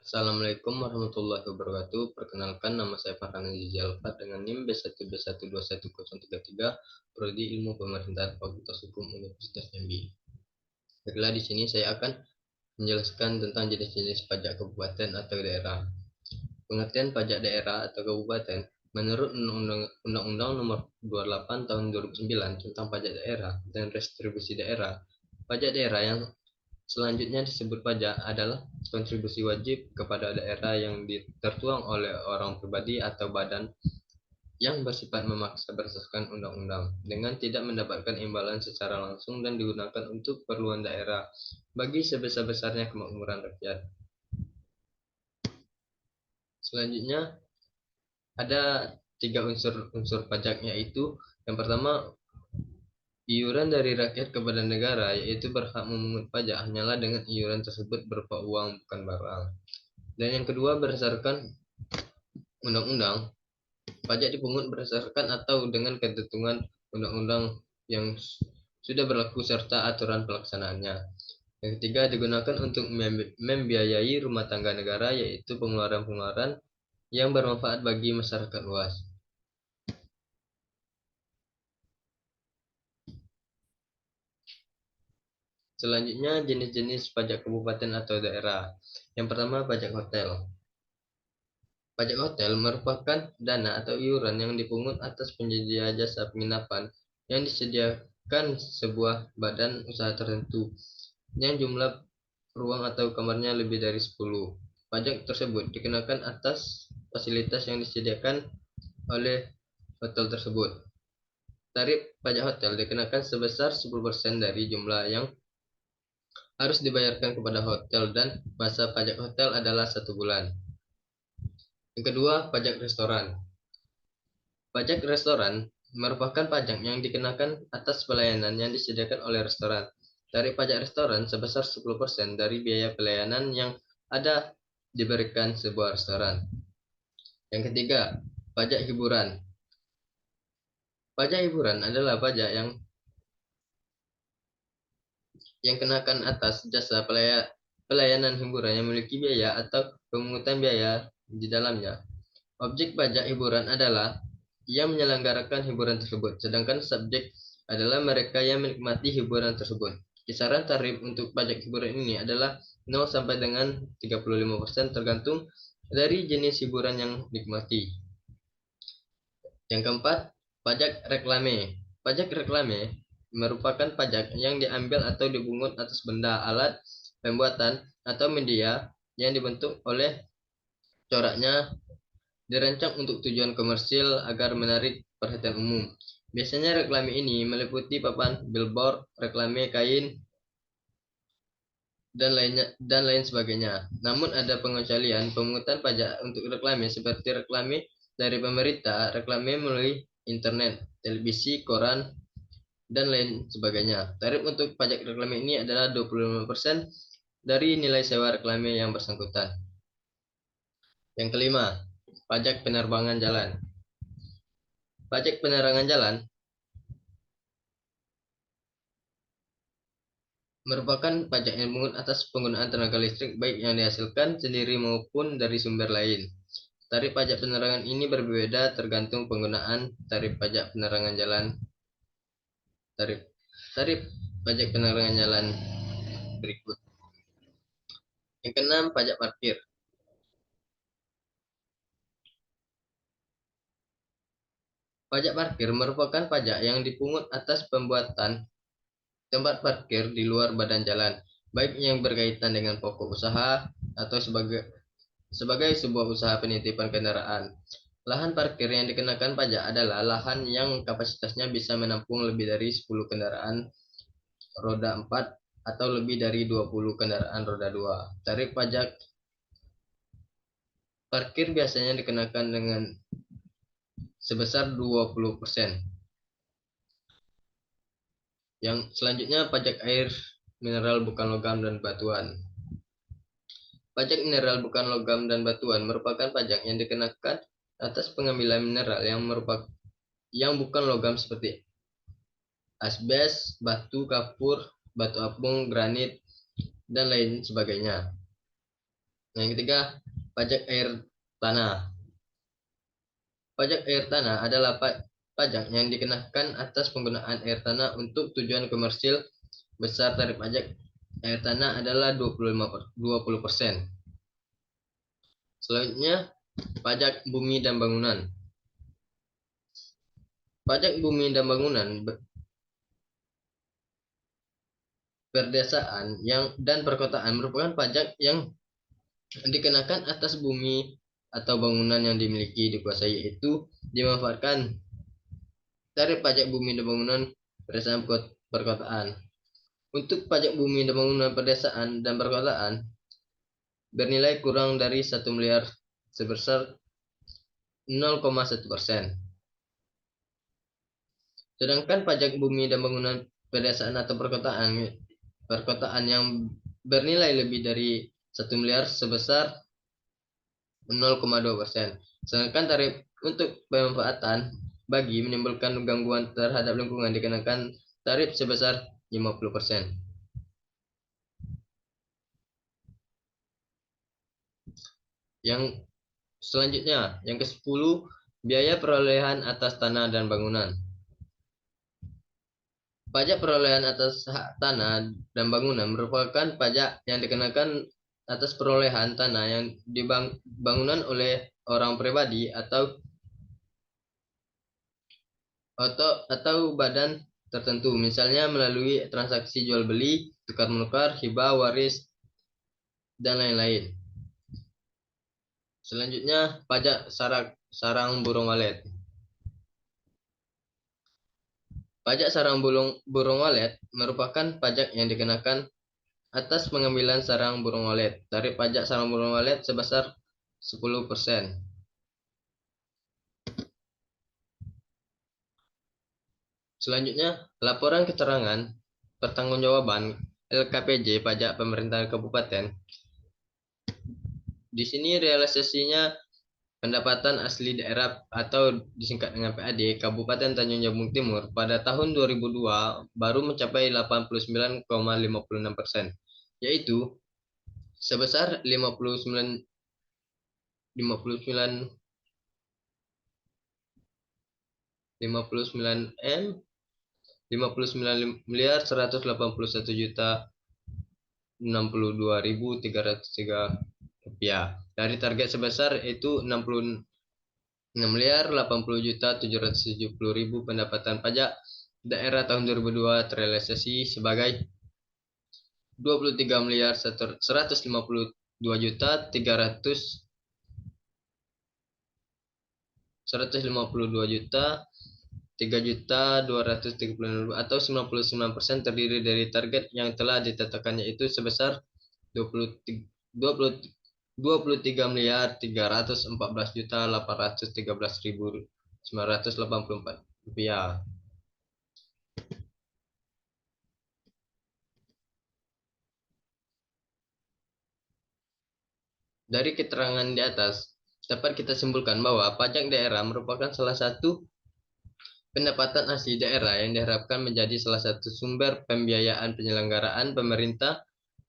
Assalamualaikum warahmatullahi wabarakatuh. Perkenalkan, nama saya Farhan Azizi Alfat dengan NIM B1B1211033, Prodi Ilmu Pemerintahan Fakultas Hukum Universitas Jambi. Baiklah, di sini saya akan menjelaskan tentang jenis-jenis pajak kabupaten atau daerah. Pengertian pajak daerah atau kabupaten menurut Undang-Undang Nomor 28 Tahun 2009 tentang pajak daerah dan restribusi daerah. Pajak daerah yang selanjutnya disebut pajak adalah kontribusi wajib kepada daerah yang tertuang oleh orang pribadi atau badan yang bersifat memaksa berdasarkan undang-undang dengan tidak mendapatkan imbalan secara langsung dan digunakan untuk keperluan daerah bagi sebesar-besarnya kemakmuran rakyat. Selanjutnya ada 3 unsur pajak, yaitu yang pertama, iuran dari rakyat kepada negara, yaitu berhak memungut pajak hanyalah dengan iuran tersebut berupa uang, bukan barang. Dan yang kedua, berdasarkan undang-undang, pajak dipungut berdasarkan atau dengan ketentuan undang-undang yang sudah berlaku serta aturan pelaksanaannya. Yang ketiga, digunakan untuk membiayai rumah tangga negara, yaitu pengeluaran-pengeluaran yang bermanfaat bagi masyarakat luas. Selanjutnya, jenis-jenis pajak kabupaten atau daerah. Yang pertama, pajak hotel. Pajak hotel merupakan dana atau iuran yang dipungut atas penyedia jasa penginapan yang disediakan sebuah badan usaha tertentu yang jumlah ruang atau kamarnya lebih dari 10. Pajak tersebut dikenakan atas fasilitas yang disediakan oleh hotel tersebut. Tarif pajak hotel dikenakan sebesar 10% dari jumlah yang harus dibayarkan kepada hotel dan masa pajak hotel adalah 1 bulan. Yang kedua, pajak restoran. Pajak restoran merupakan pajak yang dikenakan atas pelayanan yang disediakan oleh restoran. Tarif pajak restoran sebesar 10% dari biaya pelayanan yang ada diberikan sebuah restoran. Yang ketiga, pajak hiburan. Pajak hiburan adalah pajak yang kenakan atas jasa pelayanan hiburan yang memiliki biaya atau pemungutan biaya di dalamnya. Objek pajak hiburan adalah yang menyelenggarakan hiburan tersebut, sedangkan subjek adalah mereka yang menikmati hiburan tersebut. Kisaran tarif untuk pajak hiburan ini adalah 0 sampai dengan 35% tergantung dari jenis hiburan yang dinikmati. Yang keempat, pajak reklame. Pajak reklame merupakan pajak yang diambil atau dipungut atas benda, alat, pembuatan, atau media yang dibentuk oleh coraknya, dirancang untuk tujuan komersil agar menarik perhatian umum. Biasanya reklame ini meliputi papan billboard, reklame kain, dan lain sebagainya. Namun ada pengecualian pemungutan pajak untuk reklame seperti reklame dari pemerintah, reklame melalui internet, televisi, koran, dan lain sebagainya. Tarif untuk pajak reklame ini adalah 25% dari nilai sewa reklame yang bersangkutan. Yang kelima, pajak penerbangan jalan. Pajak penerangan jalan merupakan pajak yang dipungut atas penggunaan tenaga listrik baik yang dihasilkan sendiri maupun dari sumber lain. Tarif pajak penerangan ini berbeda tergantung penggunaan tarif pajak penerangan jalan. Tarif pajak penerangan jalan berikut. Yang keenam, pajak parkir. Pajak parkir merupakan pajak yang dipungut atas pembuatan tempat parkir di luar badan jalan, baik yang berkaitan dengan pokok usaha atau sebagai sebuah usaha penitipan kendaraan. Lahan parkir yang dikenakan pajak adalah lahan yang kapasitasnya bisa menampung lebih dari 10 kendaraan roda 4 atau lebih dari 20 kendaraan roda 2. Tarif pajak parkir biasanya dikenakan dengan sebesar 20%. Yang selanjutnya, pajak air mineral bukan logam dan batuan. Pajak mineral bukan logam dan batuan merupakan pajak yang dikenakan atas pengambilan mineral yang bukan logam seperti asbes, batu kapur, batu apung, granit, dan lain sebagainya. Nah, yang ketiga, pajak air tanah. Pajak air tanah adalah pajak yang dikenakan atas penggunaan air tanah untuk tujuan komersil. Besar tarif pajak air tanah adalah 20%. Selanjutnya, pajak bumi dan bangunan. Pajak bumi dan bangunan perdesaan dan perkotaan merupakan pajak yang dikenakan atas bumi atau bangunan yang dimiliki, dikuasai, yaitu dimanfaatkan. Tarif pajak bumi dan bangunan perdesaan perkotaan. Untuk pajak bumi dan bangunan perdesaan dan perkotaan bernilai kurang dari 1 miliar sebesar 0,1%. Sedangkan pajak bumi dan bangunan pedesaan atau perkotaan yang bernilai lebih dari 1 miliar sebesar 0,2%. Sedangkan tarif untuk pemanfaatan bagi menimbulkan gangguan terhadap lingkungan dikenakan tarif sebesar 50%. Yang selanjutnya, yang ke-10, biaya perolehan atas tanah dan bangunan. Pajak perolehan atas hak tanah dan bangunan merupakan pajak yang dikenakan atas perolehan tanah yang dibangunan oleh orang pribadi atau badan tertentu, misalnya melalui transaksi jual beli, tukar menukar, hibah, waris, dan lain-lain. Selanjutnya, pajak sarang burung walet. Pajak sarang burung walet merupakan pajak yang dikenakan atas pengambilan sarang burung walet. Tarif pajak sarang burung walet sebesar 10%. Selanjutnya, laporan keterangan pertanggungjawaban LKPJ pajak pemerintah kabupaten. Di sini realisasinya pendapatan asli daerah atau disingkat dengan PAD Kabupaten Tanjung Jabung Timur pada tahun 2002 baru mencapai 89,56%, yaitu sebesar 59,59 miliar 181 juta 62.303 rupiah dari target sebesar itu 66.080.770.000 pendapatan pajak daerah tahun 2002 terrealisasi sebagai 23.152.332.000 atau 99% terdiri dari target yang telah ditetapkan, yaitu sebesar 23.314.813.984 rupiah. Dari keterangan di atas, dapat kita simpulkan bahwa pajak daerah merupakan salah satu pendapatan asli daerah yang diharapkan menjadi salah satu sumber pembiayaan penyelenggaraan pemerintah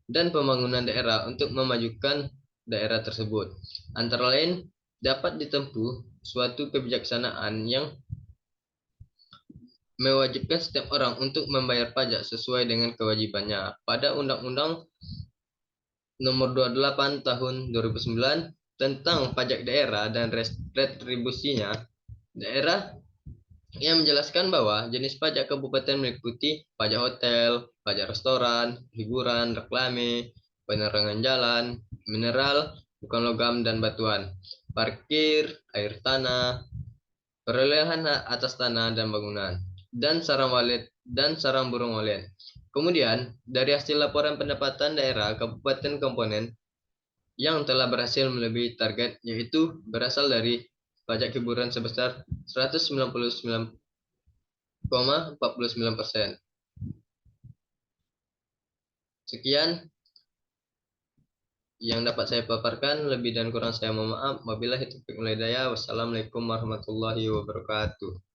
dan pembangunan daerah untuk memajukan daerah tersebut. Antara lain, dapat ditempuh suatu kebijaksanaan yang mewajibkan setiap orang untuk membayar pajak sesuai dengan kewajibannya. Pada Undang-Undang Nomor 28 Tahun 2009 tentang pajak daerah dan retribusinya daerah yang menjelaskan bahwa jenis pajak kabupaten meliputi pajak hotel, pajak restoran, hiburan, reklame, penerangan jalan, mineral, bukan logam dan batuan, parkir, air tanah, perolehan atas tanah dan bangunan, dan sarang burung walet. Kemudian, dari hasil laporan pendapatan daerah kabupaten komponen yang telah berhasil melebihi target, yaitu berasal dari pajak hiburan sebesar 199,49%. Sekian yang dapat saya paparkan, lebih dan kurang saya mohon maaf. Wabillahi taufiq wal hidayah. Wassalamualaikum warahmatullahi wabarakatuh.